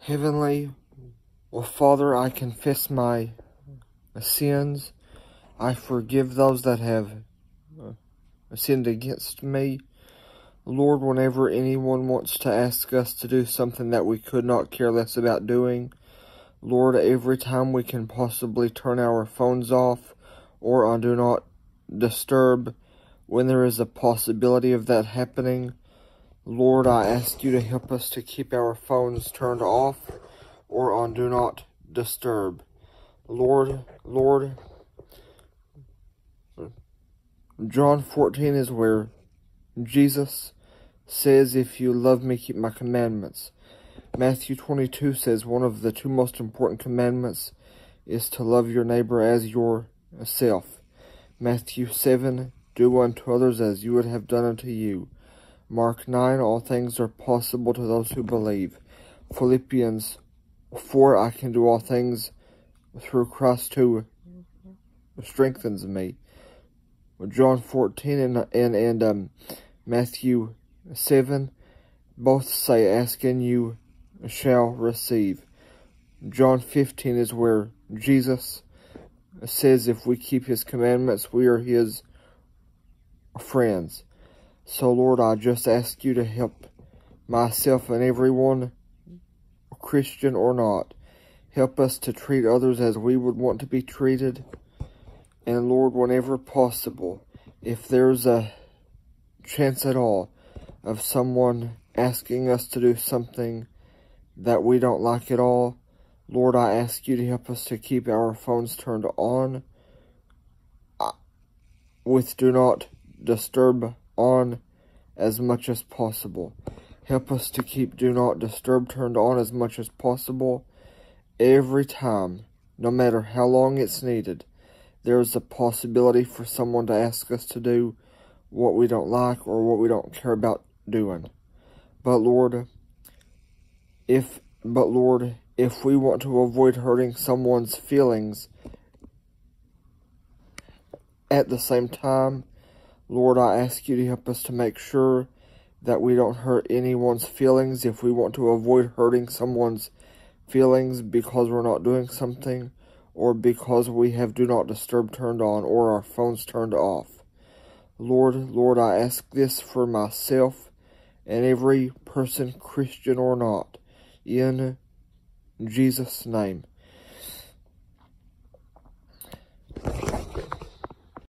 Heavenly Father, I confess my sins. I forgive those that have sinned against me. Lord, whenever anyone wants to ask us to do something that we could not care less about doing, Lord, every time we can possibly turn our phones off or on Do Not Disturb, when there is a possibility of that happening, Lord, I ask you to help us to keep our phones turned off or on Do Not Disturb. Lord, John 14 is where Jesus says, if you love me, keep my commandments. Matthew 22 says one of the two most important commandments is to love your neighbor as yourself. Matthew 7, do unto others as you would have done unto you. Mark 9, all things are possible to those who believe. Philippians 4, I can do all things through Christ who strengthens me. John 14 and Matthew 7 both say, ask and you shall receive. John 15 is where Jesus says if we keep his commandments, we are his friends. So, Lord, I just ask you to help myself and everyone, Christian or not. Help us to treat others as we would want to be treated. And, Lord, whenever possible, if there's a chance at all of someone asking us to do something that we don't like at all, Lord, I ask you to help us to keep our phones turned on with Do Not Disturb on as much as possible. Help us to keep Do Not Disturb turned on as much as possible every time, no matter how long it's needed. There is a possibility for someone to ask us to do what we don't like or what we don't care about doing. But Lord, if we want to avoid hurting someone's feelings at the same time, Lord, I ask you to help us to make sure that we don't hurt anyone's feelings if we want to avoid hurting someone's feelings because we're not doing something or because we have Do Not Disturb turned on or our phones turned off. Lord, I ask this for myself and every person, Christian or not, in Jesus' name.